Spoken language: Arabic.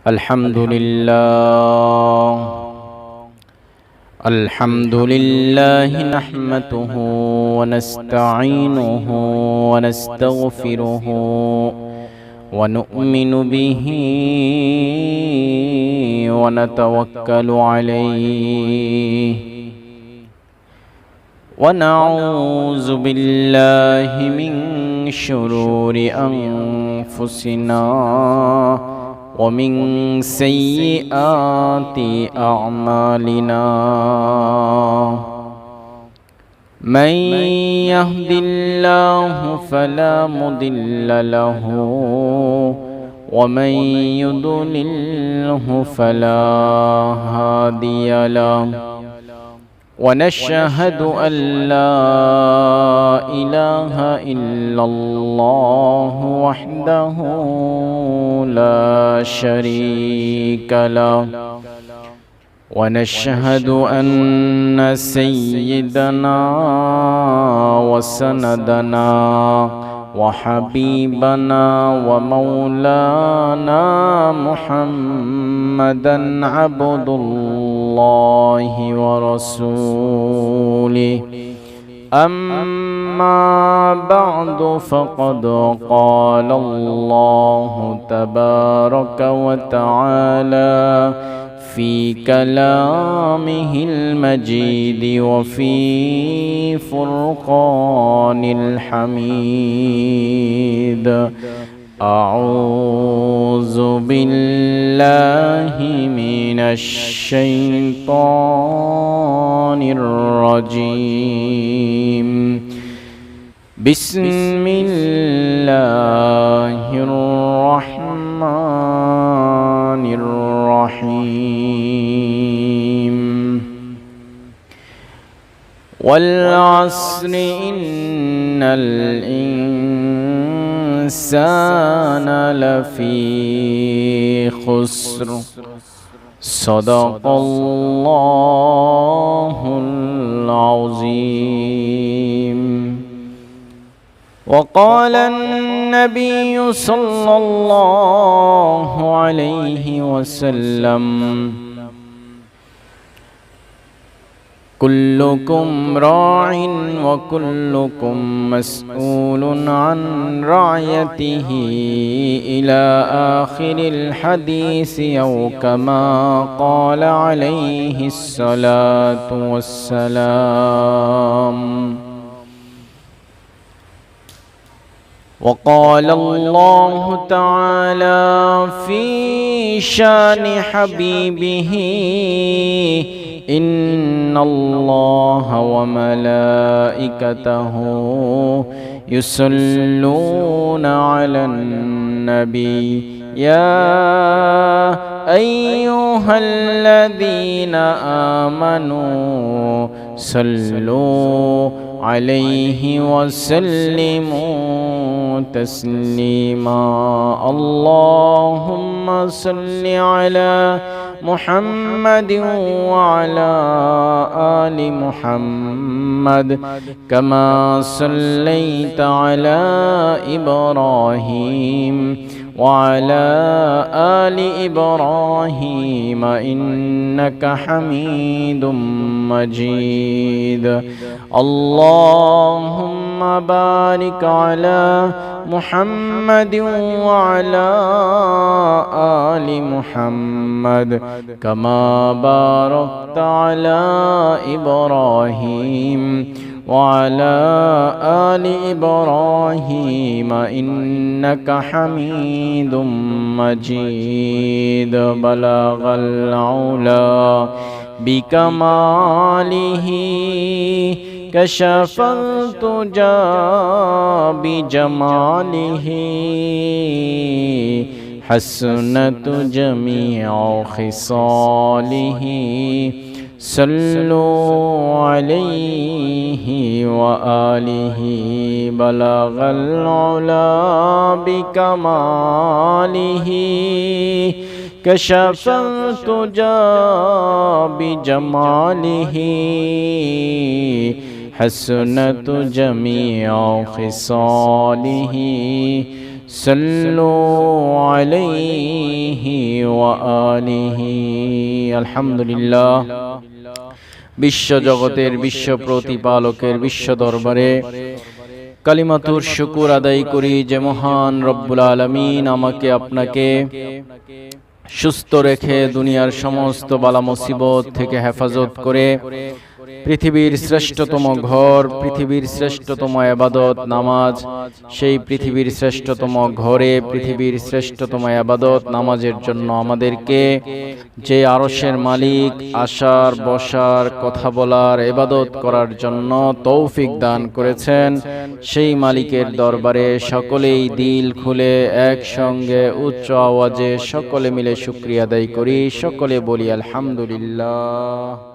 الحمد لله الحمد لله نحمده ونستعينه ونستغفره ونؤمن به ونتوكل عليه ونعوذ بالله من شرور أنفسنا ومن سيئات أعمالنا من يهد الله فلا مضل له ومن يضلله فلا هادي له ونشهد أن لا إله إلا الله وحده لا شريك له ونشهد أن سيدنا وسندنا وحبيبنا ومولانا محمدا عبد الله ورسوله أما بعد فقد قال الله تبارك وتعالى في كلامه المجيد وفي فرقان الحميد أعوذ بالله من الشيطان الرجيم بسم الله الرحمن الرحيم والعصر إن الإنسان لفي خسر صدق الله العظيم وقال النبي صلى الله عليه وسلم كلكم راع وكلكم مسؤول عن رعيته إلى آخر الحديث أو كما قال عليه الصلاة والسلام وقال الله تعالى في شان حبيبه إن الله وملائكته يصلون على النبي يا أيها الذين آمنوا صلوا عليه وسلموا تسليما اللهم صل على محمد وعلى آل محمد كما صليت على إبراهيم وعلى آل إبراهيم إنك حميد مجيد اللهم بارك على محمد وعلى آل محمد كما باركت على إبراهيم وعلى آل إبراهيم إنك حميد مجيد بلغ العلا بكماله كشف الدجى بجماله حسنت جميع خصاله صلوا عليه وآله بلغ العلا بكماله كشف الدجى بجماله حسنت جميع خصاله صلوا عليه وآله আলহামদুলিল্লাহ। বিশ্ব জগতের বিশ্ব প্রতিপালকের বিশ্ব দরবারে কালিমাতুর শুকুর আদায় করি যে মহান রব্বুল আলামিন আমাকে আপনাকে সুস্থ রেখে দুনিয়ার সমস্ত বালা মুসিবত থেকে হেফাজত করে পৃথিবীর শ্রেষ্ঠতম ঘর, পৃথিবীর শ্রেষ্ঠতম ইবাদত নামাজ, সেই পৃথিবীর শ্রেষ্ঠতম ঘরে পৃথিবীর শ্রেষ্ঠতম ইবাদত নামাজের জন্য আমাদেরকে যে আরশের মালিক আসার বসার কথা বলার ইবাদত করার জন্য তৌফিক দান করেছেন, সেই মালিকের দরবারে সকলেই দিল খুলে একসঙ্গে উচ্চ আওয়াজে সকলে মিলে শুকরিয়া আদায় করি। সকলে বলি আলহামদুলিল্লাহ।